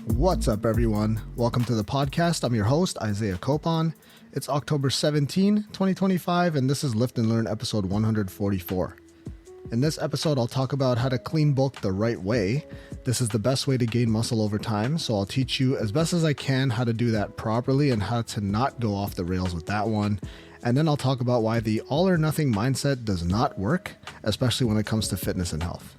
What's up, everyone? Welcome to the podcast. I'm your host, Isaiah Copon. It's October 17, 2025, and this is Lift and Learn episode 144. In this episode, I'll talk about how to clean bulk the right way. This is the best way to gain muscle over time, so I'll teach you as best as I can how to do that properly and how to not go off the rails with that one. And then I'll talk about why the all or nothing mindset does not work, especially when it comes to fitness and health.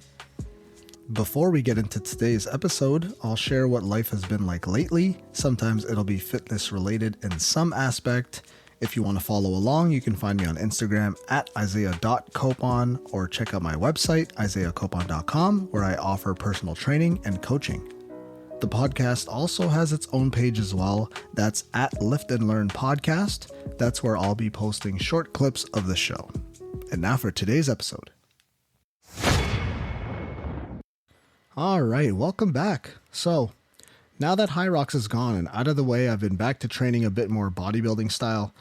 Before we get into today's episode, I'll share what life has been like lately. Sometimes it'll be fitness related in some aspect. If you want to follow along, you can find me on Instagram at isaiah.copon or check out my website, isaiahcopon.com, where I offer personal training and coaching. The podcast also has its own page as well. That's at Lift and Learn Podcast. That's where I'll be posting short clips of the show. And now for today's episode. All right, welcome back. So now that High Rocks is gone and out of the way, I've been back to training a bit more bodybuilding style.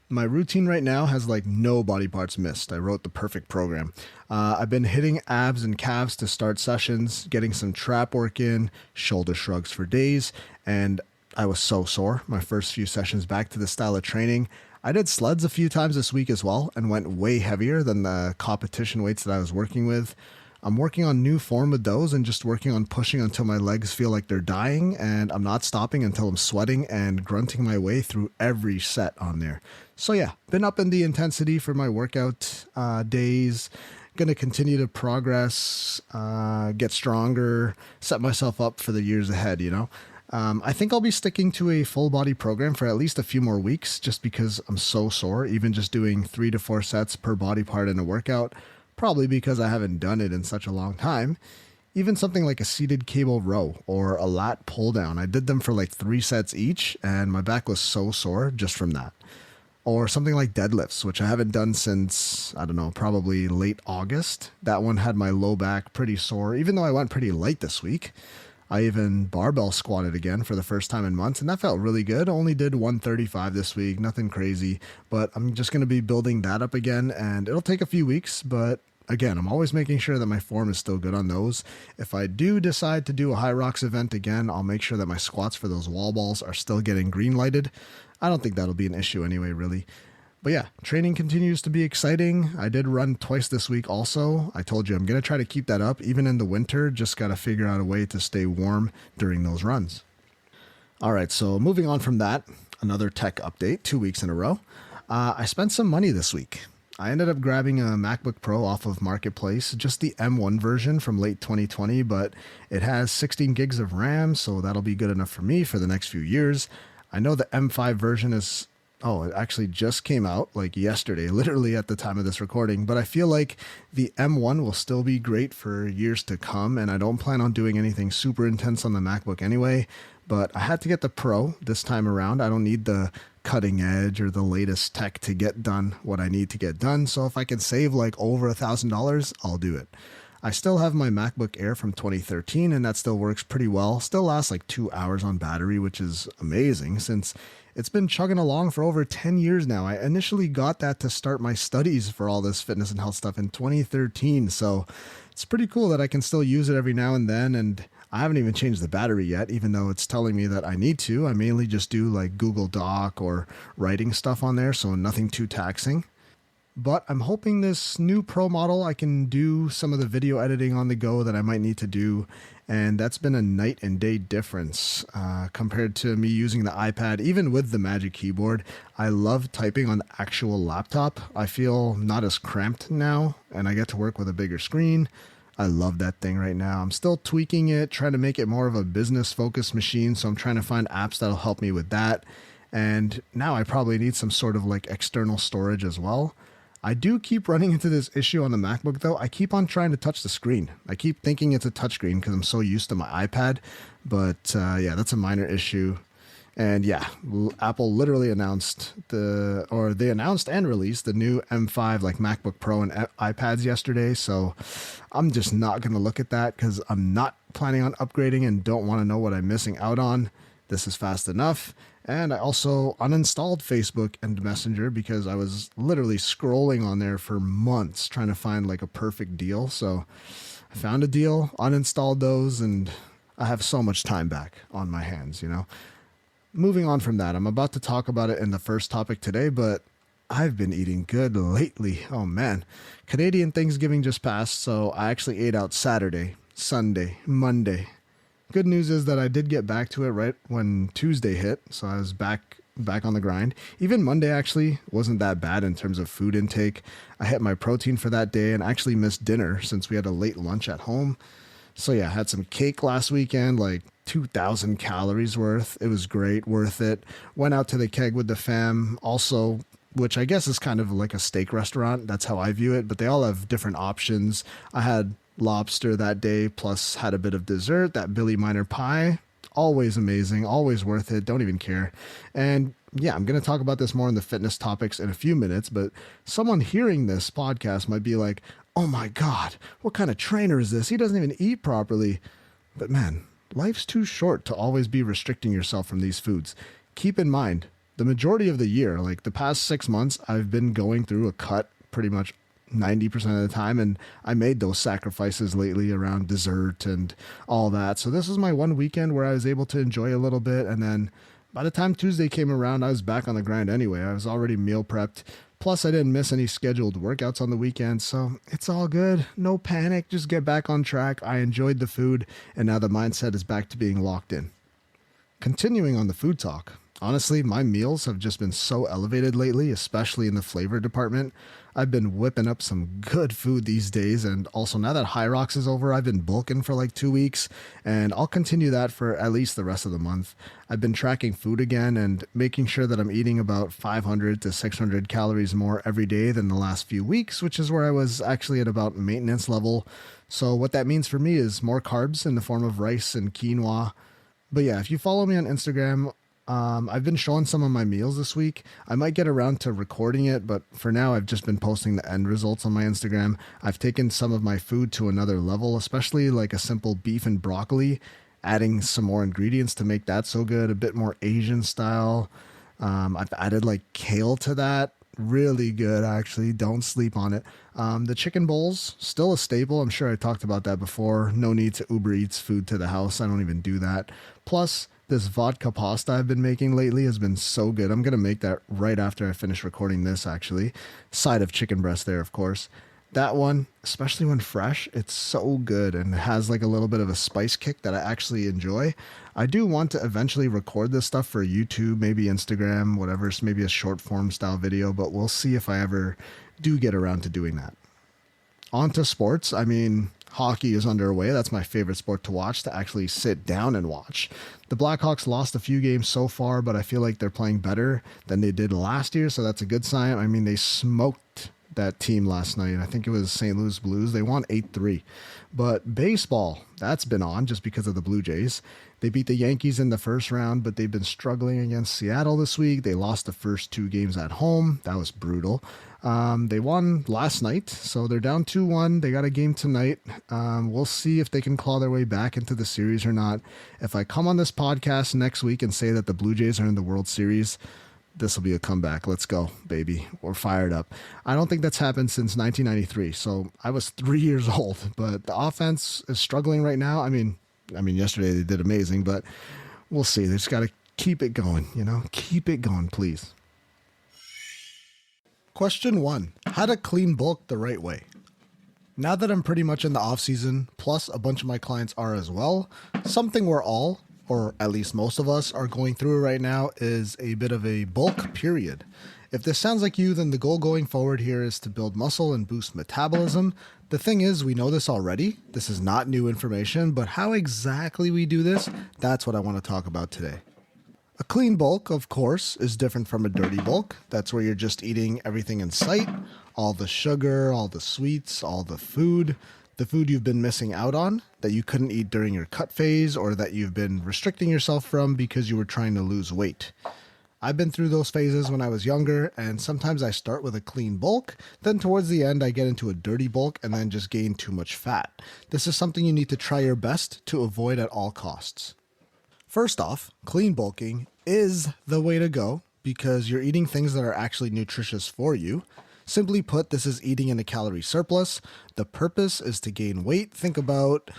My routine right now has like no body parts missed. I wrote the perfect program. I've been hitting abs and calves to start sessions, getting some trap work in, shoulder shrugs for days, and I was so sore my first few sessions back to the style of training. I did sleds a few times this week as well and went way heavier than the competition weights that I was working with. I'm working on new form with those and just working on pushing until my legs feel like they're dying, and I'm not stopping until I'm sweating and grunting my way through every set on there. So yeah, been up in the intensity for my workout days. Gonna continue to progress, get stronger, set myself up for the years ahead, I think I'll be sticking to a full body program for at least a few more weeks just because I'm so sore, even just doing 3 to 4 sets per body part in a workout. Probably because I haven't done it in such a long time. Even something like a seated cable row or a lat pull down. I did them for like 3 sets each and my back was so sore just from that. Or something like deadlifts, which I haven't done since, probably late August. That one had my low back pretty sore, even though I went pretty light this week. I even barbell squatted again for the first time in months, and that felt really good. Only did 135 this week, nothing crazy, but I'm just going to be building that up again, and it'll take a few weeks, but again, I'm always making sure that my form is still good on those. If I do decide to do a High Rocks event again, I'll make sure that my squats for those wall balls are still getting green lighted. I don't think that'll be an issue anyway, really. But yeah, training continues to be exciting. I did run twice this week also. I told you I'm going to try to keep that up even in the winter. Just got to figure out a way to stay warm during those runs. All right, so moving on from that, another tech update, 2 weeks in a row. I spent some money this week. I ended up grabbing a MacBook Pro off of Marketplace, just the M1 version from late 2020, but it has 16 gigs of RAM, so that'll be good enough for me for the next few years. I know the M5 version is... it actually just came out like yesterday, literally at the time of this recording, but I feel like the M1 will still be great for years to come, and I don't plan on doing anything super intense on the MacBook anyway, but I had to get the Pro this time around. I don't need the cutting edge or the latest tech to get done what I need to get done, so if I can save like over $1,000, I'll do it. I still have my MacBook Air from 2013, and that still works pretty well. Still lasts like 2 hours on battery, which is amazing since it's been chugging along for over 10 years now. I initially got that to start my studies for all this fitness and health stuff in 2013, so it's pretty cool that I can still use it every now and then, and I haven't even changed the battery yet, even though it's telling me that I need to. I mainly just do like Google Doc or writing stuff on there, so nothing too taxing. But I'm hoping this new Pro model, I can do some of the video editing on the go that I might need to do. And that's been a night and day difference compared to me using the iPad, even with the Magic Keyboard. I love typing on the actual laptop. I feel not as cramped now, and I get to work with a bigger screen. I love that thing right now. I'm still tweaking it, trying to make it more of a business-focused machine, so I'm trying to find apps that'll help me with that. And now I probably need some sort of like external storage as well. I do keep running into this issue on the MacBook though. I keep on trying to touch the screen. I keep thinking it's a touchscreen because I'm so used to my iPad. But that's a minor issue. And yeah, Apple literally announced they announced and released the new M5 like MacBook Pro and iPads yesterday. So I'm just not going to look at that because I'm not planning on upgrading and don't want to know what I'm missing out on. This is fast enough. And I also uninstalled Facebook and Messenger because I was literally scrolling on there for months trying to find like a perfect deal. So I found a deal, uninstalled those, and I have so much time back on my hands, you know? Moving on from that, I'm about to talk about it in the first topic today, but I've been eating good lately. Oh man. Canadian Thanksgiving just passed, so I actually ate out Saturday, Sunday, Monday. Good news is that I did get back to it right when Tuesday hit, so I was back on the grind. Even Monday actually wasn't that bad in terms of food intake. I hit my protein for that day and actually missed dinner since we had a late lunch at home. So yeah, I had some cake last weekend, like 2,000 calories worth. It was great, worth it. Went out to the keg with the fam also, which I guess is kind of like a steak restaurant. That's how I view it, but they all have different options. I had lobster that day, plus had a bit of dessert, that Billy Miner pie. Always amazing, always worth it. Don't even care. And yeah, I'm going to talk about this more in the fitness topics in a few minutes, but someone hearing this podcast might be like, oh my God, what kind of trainer is this? He doesn't even eat properly. But man, life's too short to always be restricting yourself from these foods. Keep in mind, the majority of the year, like the past 6 months, I've been going through a cut pretty much 90% of the time, and I made those sacrifices lately around dessert and all that. So this was my one weekend where I was able to enjoy a little bit, and then by the time Tuesday came around, I was back on the grind anyway. I was already meal prepped. Plus, I didn't miss any scheduled workouts on the weekend, so it's all good. No panic, just get back on track. I enjoyed the food, and now the mindset is back to being locked in. Continuing on the food talk, honestly, my meals have just been so elevated lately, especially in the flavor department. I've been whipping up some good food these days, and also now that High Rocks is over, I've been bulking for like 2 weeks, and I'll continue that for at least the rest of the month. I've been tracking food again and making sure that I'm eating about 500 to 600 calories more every day than the last few weeks, which is where I was actually at about maintenance level. So what that means for me is more carbs in the form of rice and quinoa. But yeah, if you follow me on Instagram, I've been showing some of my meals this week. I might get around to recording it, but for now I've just been posting the end results on my Instagram. I've taken some of my food to another level, especially like a simple beef and broccoli, adding some more ingredients to make that so good, a bit more Asian style. I've added like kale to that. Really good, actually. Don't sleep on it. The chicken bowls, still a staple. I'm sure I talked about that before. No need to Uber Eats food to the house. I don't even do that. Plus, this vodka pasta I've been making lately has been so good. I'm going to make that right after I finish recording this, actually. Side of chicken breast there, of course. That one, especially when fresh, it's so good and has like a little bit of a spice kick that I actually enjoy. I do want to eventually record this stuff for YouTube, maybe Instagram, whatever. It's maybe a short form style video, but we'll see if I ever do get around to doing that. On to sports. I mean, hockey is underway. That's my favorite sport to watch, to actually sit down and watch. The Blackhawks lost a few games so far, but I feel like they're playing better than they did last year, so that's a good sign. I mean, they smoked that team last night. I think it was St. Louis Blues. They won 8-3. But baseball, that's been on just because of the Blue Jays. They beat the Yankees in the first round, but they've been struggling against Seattle this week. They lost the first 2 games at home. That was brutal. They won last night, so they're down 2-1. They got a game tonight. We'll see if they can claw their way back into the series or not. If I come on this podcast next week and say that the Blue Jays are in the World Series, this will be a comeback. Let's go, baby. We're fired up. I don't think that's happened since 1993, so I was 3 years old, but the offense is struggling right now. I mean, yesterday they did amazing, but we'll see. They just got to keep it going, Keep it going, please. Question 1. How to clean bulk the right way. Now that I'm pretty much in the off season, plus a bunch of my clients are as well, something we're all, or at least most of us, are going through right now is a bit of a bulk period. If this sounds like you, then the goal going forward here is to build muscle and boost metabolism. The thing is, we know this already. This is not new information, but how exactly we do this, that's what I want to talk about today. A clean bulk, of course, is different from a dirty bulk. That's where you're just eating everything in sight, all the sugar, all the sweets, all the food you've been missing out on that you couldn't eat during your cut phase or that you've been restricting yourself from because you were trying to lose weight. I've been through those phases when I was younger, and sometimes I start with a clean bulk, then towards the end I get into a dirty bulk and then just gain too much fat. This is something you need to try your best to avoid at all costs. First off, clean bulking is the way to go because you're eating things that are actually nutritious for you. Simply put, this is eating in a calorie surplus. The purpose is to gain weight. Think about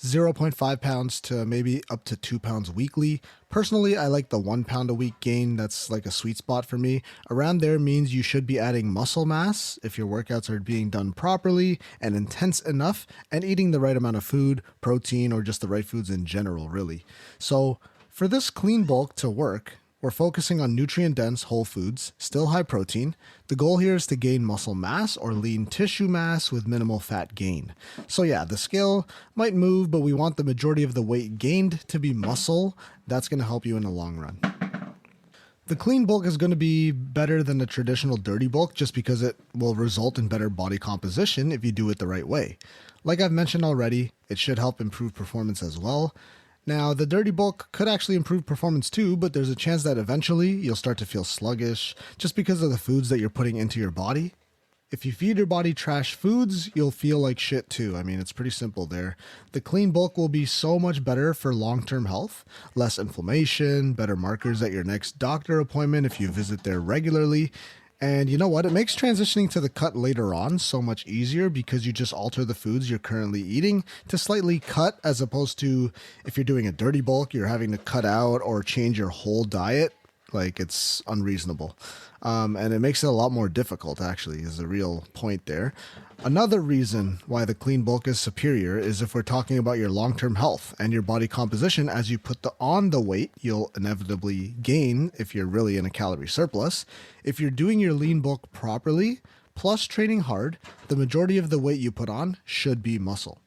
zero point 0.5 pounds to maybe up to 2 pounds weekly. Personally, I like the 1 pound a week gain. That's like a sweet spot for me. Around there means you should be adding muscle mass if your workouts are being done properly and intense enough, and eating the right amount of food, protein, or just the right foods in general, really. So for this clean bulk to work, we're focusing on nutrient-dense whole foods, still high protein. The goal here is to gain muscle mass or lean tissue mass with minimal fat gain. So yeah, the scale might move, but we want the majority of the weight gained to be muscle. That's going to help you in the long run. The clean bulk is going to be better than the traditional dirty bulk just because it will result in better body composition if you do it the right way. Like I've mentioned already, it should help improve performance as well. Now, the dirty bulk could actually improve performance too, but there's a chance that eventually you'll start to feel sluggish just because of the foods that you're putting into your body. If you feed your body trash foods, you'll feel like shit too. I mean, it's pretty simple there. The clean bulk will be so much better for long-term health, less inflammation, better markers at your next doctor appointment if you visit there regularly. And you know what? It makes transitioning to the cut later on so much easier because you just alter the foods you're currently eating to slightly cut, as opposed to if you're doing a dirty bulk, you're having to cut out or change your whole diet. Like, it's unreasonable. And it makes it a lot more difficult, actually, is the real point there. Another reason why the clean bulk is superior is if we're talking about your long-term health and your body composition. As you put on the weight, you'll inevitably gain if you're really in a calorie surplus. If you're doing your lean bulk properly, plus training hard, the majority of the weight you put on should be muscle.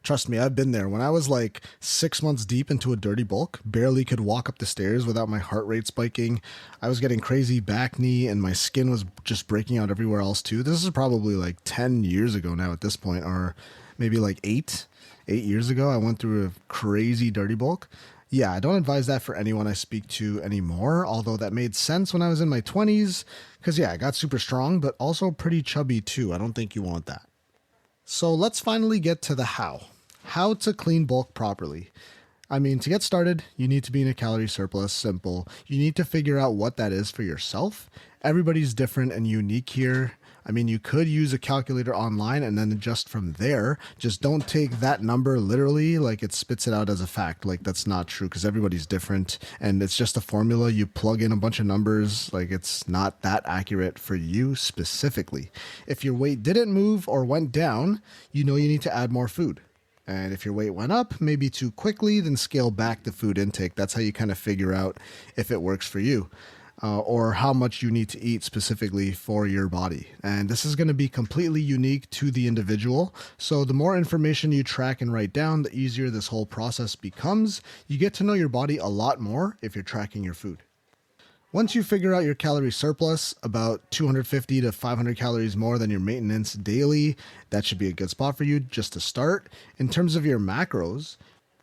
Trust me, I've been there. When I was like 6 months deep into a dirty bulk, barely could walk up the stairs without my heart rate spiking. I was getting crazy back knee and my skin was just breaking out everywhere else too. This is probably like 10 years ago now at this point, or maybe like 8 years ago. I went through a crazy dirty bulk. Yeah, I don't advise that for anyone I speak to anymore, although that made sense when I was in my 20s, because yeah, I got super strong, but also pretty chubby too. I don't think you want that. So let's finally get to the how. How to clean bulk properly. I mean, to get started, you need to be in a calorie surplus. Simple. You need to figure out what that is for yourself. Everybody's different and unique here. I mean, you could use a calculator online and then adjust from there. Just don't take that number literally, like it spits it out as a fact. Like, that's not true because everybody's different and it's just a formula. You plug in a bunch of numbers. Like, it's not that accurate for you specifically. If your weight didn't move or went down, you know you need to add more food. And if your weight went up, maybe too quickly, then scale back the food intake. That's how you kind of figure out if it works for you, or how much you need to eat specifically for your body. And this is going to be completely unique to the individual. So the more information you track and write down, the easier this whole process becomes. You get to know your body a lot more if you're tracking your food. Once you figure out your calorie surplus, about 250 to 500 calories more than your maintenance daily, that should be a good spot for you just to start. In terms of your macros,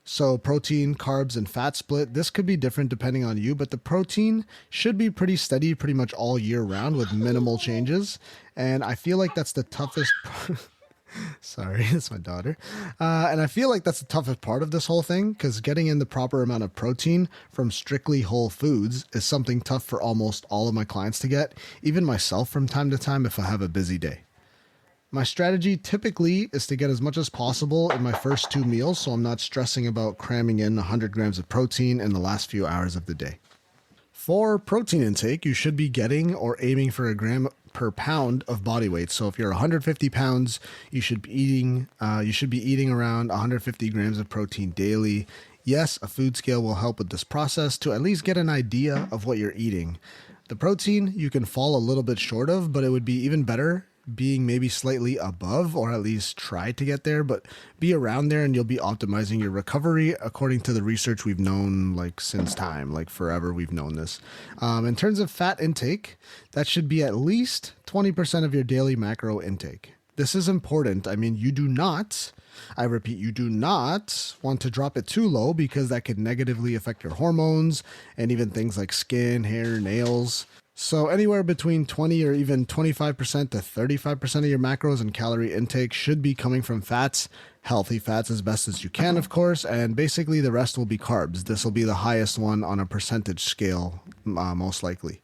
so protein, carbs, and fat split, this could be different depending on you, but the protein should be pretty steady pretty much all year round with minimal changes. And I feel like that's the toughest Sorry, it's my daughter. And I feel like that's the toughest part of this whole thing, because getting in the proper amount of protein from strictly whole foods is something tough for almost all of my clients to get, even myself from time to time if I have a busy day. My strategy typically is to get as much as possible in my first 2 meals, so I'm not stressing about cramming in 100 grams of protein in the last few hours of the day. For protein intake, you should be getting or aiming for a gram per pound of body weight. So if you're 150 pounds, you should be eating around 150 grams of protein daily. Yes, a food scale will help with this process to at least get an idea of what you're eating. The protein you can fall a little bit short of, but it would be even better being maybe slightly above, or at least try to get there, but be around there and you'll be optimizing your recovery according to the research we've known like since time, like forever we've known this. In terms of fat intake, that should be at least 20% of your daily macro intake. This is important. I mean, I repeat, you do not want to drop it too low because that could negatively affect your hormones and even things like skin, hair, nails. So anywhere between 20 or even 25% to 35% of your macros and calorie intake should be coming from fats, healthy fats as best as you can, of course, and basically the rest will be carbs. This will be the highest one on a percentage scale, most likely.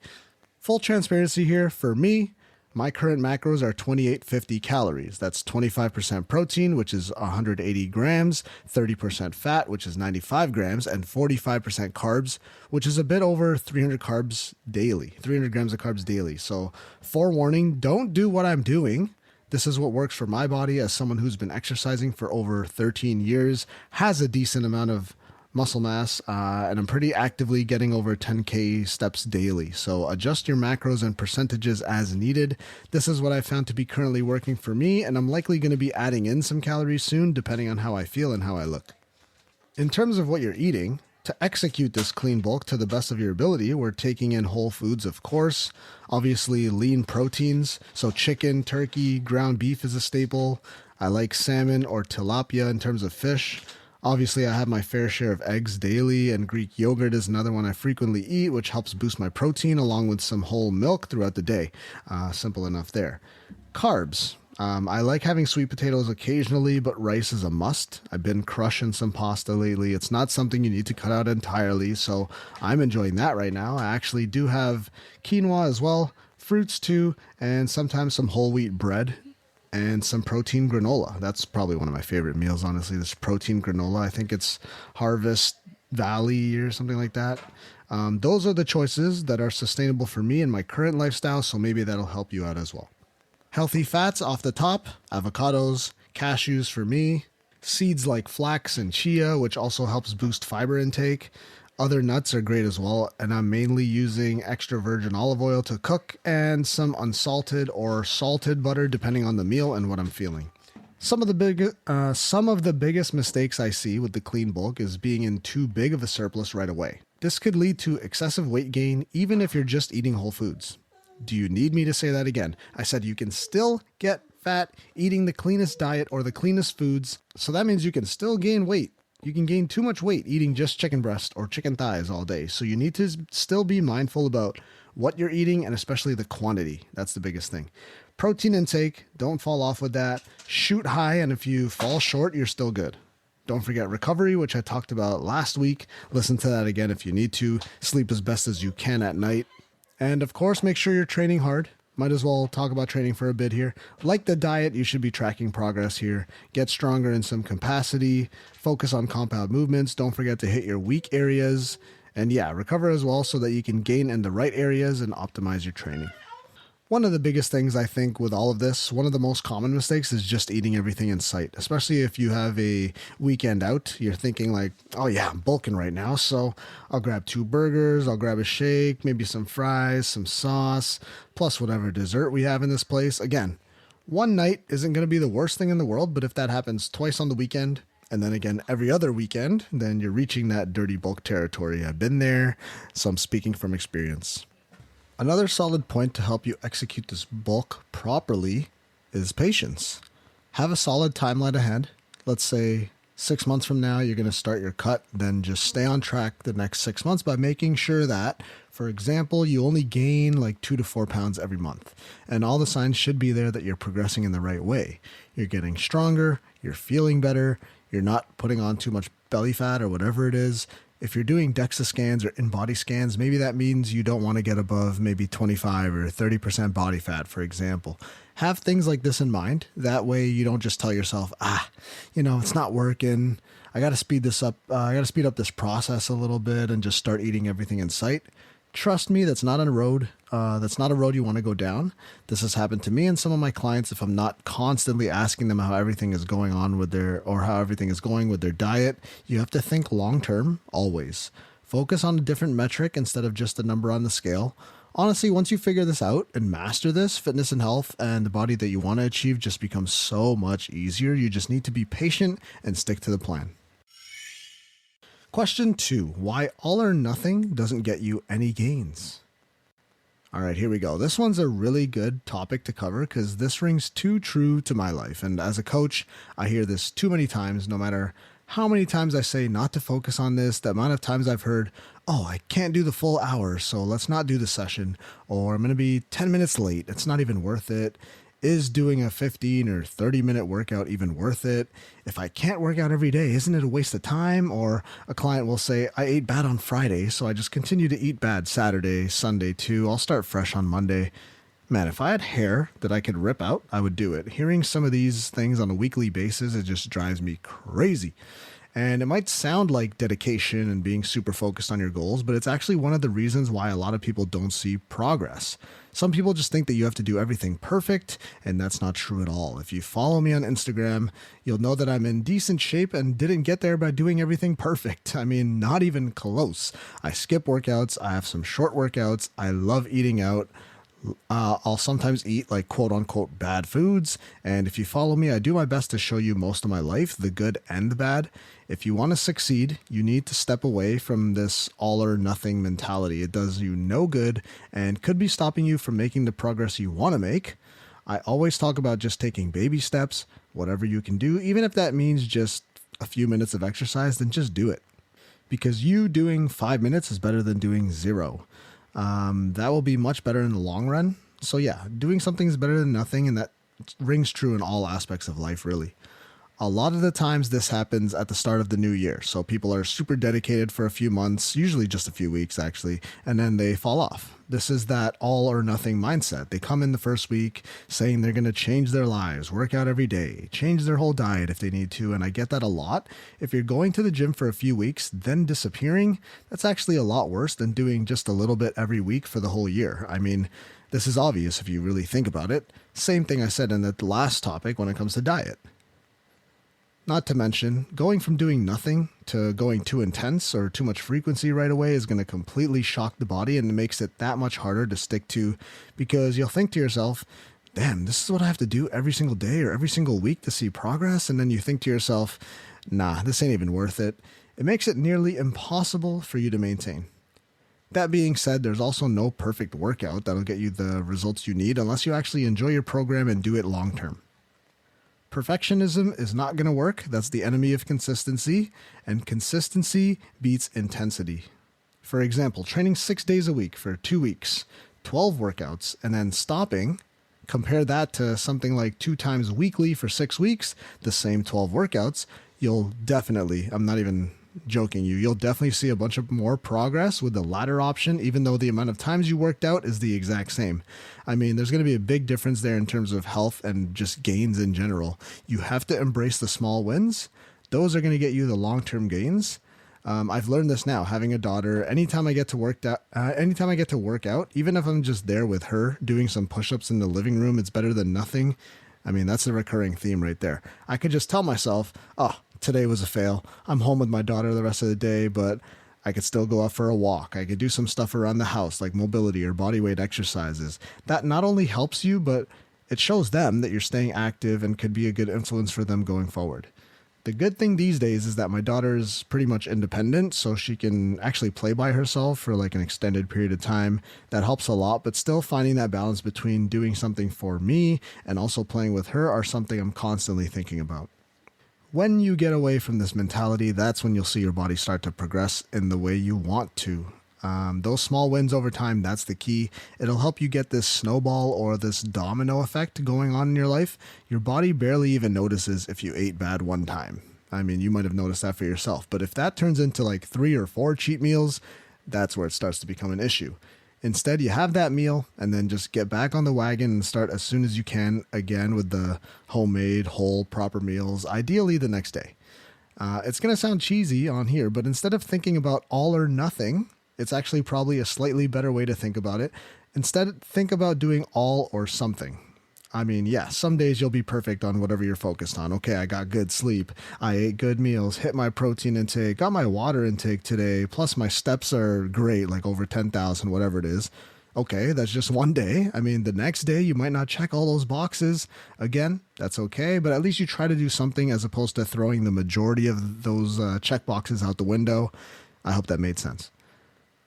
Full transparency here, for me, My current macros are 2850 calories. That's 25% protein, which is 180 grams, 30% fat, which is 95 grams, and 45% carbs, which is a bit over 300 carbs daily, 300 grams of carbs daily. So forewarning, don't do what I'm doing. This is what works for my body as someone who's been exercising for over 13 years, has a decent amount of muscle mass, and I'm pretty actively getting over 10K steps daily. So adjust your macros and percentages as needed. This is what I found to be currently working for me, and I'm likely going to be adding in some calories soon, depending on how I feel and how I look. In terms of what you're eating, to execute this clean bulk to the best of your ability, we're taking in whole foods, of course. Obviously, lean proteins. So chicken, turkey, ground beef is a staple. I like salmon or tilapia in terms of fish. Obviously, I have my fair share of eggs daily, and Greek yogurt is another one I frequently eat, which helps boost my protein along with some whole milk throughout the day. Simple enough there. Carbs. I like having sweet potatoes occasionally, but rice is a must. I've been crushing some pasta lately. It's not something you need to cut out entirely, so I'm enjoying that right now. I actually do have quinoa as well, fruits too, and sometimes some whole wheat bread and some protein granola. That's probably one of my favorite meals, honestly, this protein granola. I think it's Harvest Valley or something like that. Those are the choices that are sustainable for me in my current lifestyle, so maybe that'll help you out as well. Healthy fats off the top, avocados, cashews for me, seeds like flax and chia, which also helps boost fiber intake. Other nuts are great as well, and I'm mainly using extra virgin olive oil to cook and some unsalted or salted butter depending on the meal and what I'm feeling. Some of the biggest mistakes I see with the clean bulk is being in too big of a surplus right away. This could lead to excessive weight gain even if you're just eating whole foods. Do you need me to say that again? I said you can still get fat eating the cleanest diet or the cleanest foods, so that means you can still gain weight. You can gain too much weight eating just chicken breast or chicken thighs all day, so you need to still be mindful about what you're eating and especially the quantity. That's the biggest thing. Protein intake, don't fall off with that. Shoot high, and if you fall short, you're still good. Don't forget recovery, which I talked about last week. Listen to that again if you need to. Sleep as best as you can at night. And of course, make sure you're training hard. Might as well talk about training for a bit here. Like the diet, you should be tracking progress here. Get stronger in some capacity. Focus on compound movements. Don't forget to hit your weak areas. And yeah, recover as well so that you can gain in the right areas and optimize your training. One of the biggest things I think with all of this, one of the most common mistakes is just eating everything in sight, especially if you have a weekend out. You're thinking like, oh yeah, I'm bulking right now, so I'll grab 2 burgers, I'll grab a shake, maybe some fries, some sauce, plus whatever dessert we have in this place. Again, one night isn't going to be the worst thing in the world, but if that happens twice on the weekend, and then again every other weekend, then you're reaching that dirty bulk territory. I've been there, so I'm speaking from experience. Another solid point to help you execute this bulk properly is patience. Have a solid timeline ahead. Let's say 6 months from now, you're going to start your cut. Then just stay on track the next 6 months by making sure that, for example, you only gain like 2 to 4 pounds every month. And all the signs should be there that you're progressing in the right way. You're getting stronger, you're feeling better, you're not putting on too much belly fat or whatever it is. If you're doing DEXA scans or in-body scans, maybe that means you don't want to get above maybe 25 or 30% body fat, for example. Have things like this in mind. That way you don't just tell yourself, it's not working. I got to speed this up. I got to speed up this process a little bit and just start eating everything in sight. Trust me, that's not a road. That's not a road you want to go down. This has happened to me and some of my clients if I'm not constantly asking them how everything is going on with how everything is going with their diet. You have to think long term, always. Focus on a different metric instead of just a number on the scale. Honestly, once you figure this out and master this, fitness and health and the body that you want to achieve just becomes so much easier. You just need to be patient and stick to the plan. Question 2, why all or nothing doesn't get you any gains? All right, here we go. This one's a really good topic to cover because this rings too true to my life. And as a coach, I hear this too many times, no matter how many times I say not to focus on this, the amount of times I've heard, oh, I can't do the full hour, so let's not do the session, or I'm going to be 10 minutes late. It's not even worth it. Is doing a 15 or 30-minute workout even worth it? If I can't work out every day, isn't it a waste of time? Or a client will say, I ate bad on Friday, so I just continue to eat bad Saturday, Sunday too. I'll start fresh on Monday. Man, if I had hair that I could rip out, I would do it. Hearing some of these things on a weekly basis, it just drives me crazy. And it might sound like dedication and being super focused on your goals, but it's actually one of the reasons why a lot of people don't see progress. Some people just think that you have to do everything perfect, and that's not true at all. If you follow me on Instagram, you'll know that I'm in decent shape and didn't get there by doing everything perfect. I mean, not even close. I skip workouts, I have some short workouts, I love eating out. I'll sometimes eat like quote unquote bad foods. And if you follow me, I do my best to show you most of my life, the good and the bad. If you want to succeed, you need to step away from this all or nothing mentality. It does you no good and could be stopping you from making the progress you want to make. I always talk about just taking baby steps, whatever you can do, even if that means just a few minutes of exercise, then just do it. Because you doing 5 minutes is better than doing 0. That will be much better in the long run. So yeah, doing something is better than nothing, and that rings true in all aspects of life, really. A lot of the times this happens at the start of the new year. So people are super dedicated for a few months, usually just a few weeks actually, and then they fall off. This is that all or nothing mindset. They come in the first week saying they're going to change their lives, work out every day, change their whole diet if they need to. And I get that a lot. If you're going to the gym for a few weeks, then disappearing, that's actually a lot worse than doing just a little bit every week for the whole year. I mean, this is obvious if you really think about it. Same thing I said in the last topic when it comes to diet. Not to mention, going from doing nothing to going too intense or too much frequency right away is going to completely shock the body, and it makes it that much harder to stick to, because you'll think to yourself, damn, this is what I have to do every single day or every single week to see progress. And then you think to yourself, nah, this ain't even worth it. It makes it nearly impossible for you to maintain. That being said, there's also no perfect workout that'll get you the results you need unless you actually enjoy your program and do it long term. Perfectionism is not going to work. That's the enemy of consistency, and consistency beats intensity. For example, training 6 days a week for 2 weeks, 12 workouts, and then stopping. Compare that to something like 2 times weekly for 6 weeks, the same 12 workouts. You'll definitely, I'm not even joking you'll definitely see a bunch of more progress with the latter option, even though the amount of times you worked out is the exact same. I mean, there's going to be a big difference there in terms of health and just gains in general. You have to embrace the small wins. Those are going to get you the long-term gains. I've learned this now, having a daughter. Anytime I get to work out, even if I'm just there with her doing some push-ups in the living room, it's better than nothing. I mean, that's a recurring theme right there. I could just tell myself, oh, today was a fail. I'm home with my daughter the rest of the day, but I could still go out for a walk. I could do some stuff around the house like mobility or body weight exercises. That not only helps you, but it shows them that you're staying active and could be a good influence for them going forward. The good thing these days is that my daughter is pretty much independent, so she can actually play by herself for like an extended period of time. That helps a lot, but still finding that balance between doing something for me and also playing with her are something I'm constantly thinking about. When you get away from this mentality, that's when you'll see your body start to progress in the way you want to. Those small wins over time, that's the key. It'll help you get this snowball or this domino effect going on in your life. Your body barely even notices if you ate bad one time. I mean, you might have noticed that for yourself, but if that turns into like 3 or 4 cheat meals, that's where it starts to become an issue. Instead, you have that meal and then just get back on the wagon and start as soon as you can again with the homemade, whole, proper meals, ideally the next day. It's going to sound cheesy on here, but instead of thinking about all or nothing, it's actually probably a slightly better way to think about it. Instead, think about doing all or something. I mean, yeah, some days you'll be perfect on whatever you're focused on. Okay, I got good sleep. I ate good meals, hit my protein intake, got my water intake today, plus my steps are great, like over 10,000, whatever it is. Okay, that's just one day. I mean, the next day you might not check all those boxes. Again, that's okay, but at least you try to do something as opposed to throwing the majority of those check boxes out the window. I hope that made sense.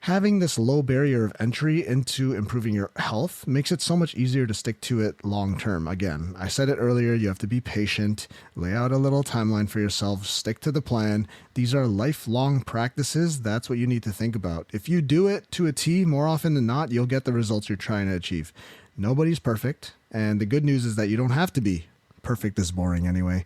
Having this low barrier of entry into improving your health makes it so much easier to stick to it long term. Again, I said it earlier, you have to be patient, lay out a little timeline for yourself, stick to the plan. These are lifelong practices. That's what you need to think about. If you do it to a T, more often than not, you'll get the results you're trying to achieve. Nobody's perfect, and the good news is that you don't have to be. Perfect is boring anyway.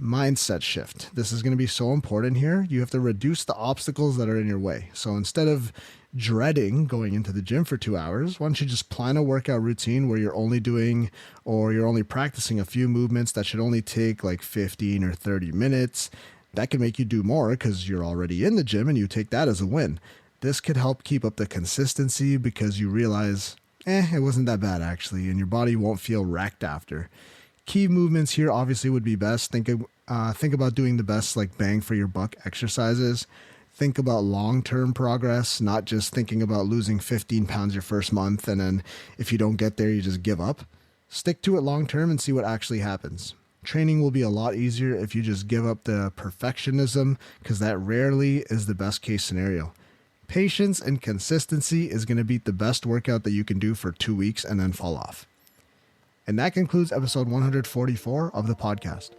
Mindset shift. This is going to be so important here. You have to reduce the obstacles that are in your way. So instead of dreading going into the gym for 2 hours, why don't you just plan a workout routine where you're only practicing a few movements that should only take like 15 or 30 minutes. That can make you do more because you're already in the gym and you take that as a win. This could help keep up the consistency because you realize, it wasn't that bad actually, and your body won't feel wrecked after. Key movements here obviously would be best. Think about doing the best like bang for your buck exercises. Think about long-term progress, not just thinking about losing 15 pounds your first month and then if you don't get there, you just give up. Stick to it long-term and see what actually happens. Training will be a lot easier if you just give up the perfectionism because that rarely is the best case scenario. Patience and consistency is going to beat the best workout that you can do for 2 weeks and then fall off. And that concludes episode 144 of the podcast.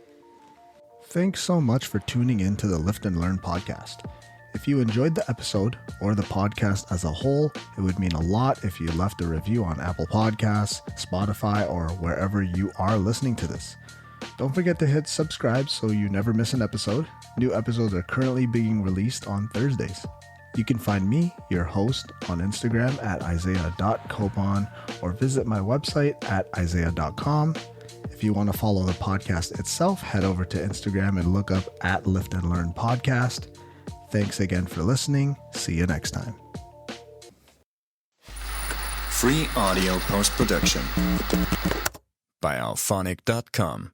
Thanks so much for tuning in to the Lift and Learn podcast. If you enjoyed the episode or the podcast as a whole, it would mean a lot if you left a review on Apple Podcasts, Spotify, or wherever you are listening to this. Don't forget to hit subscribe so you never miss an episode. New episodes are currently being released on Thursdays. You can find me, your host, on Instagram at isaiah.copon or visit my website at isaiah.com. If you want to follow the podcast itself, head over to Instagram and look up at Lift and Learn Podcast. Thanks again for listening. See you next time. Free audio post-production by alphonic.com.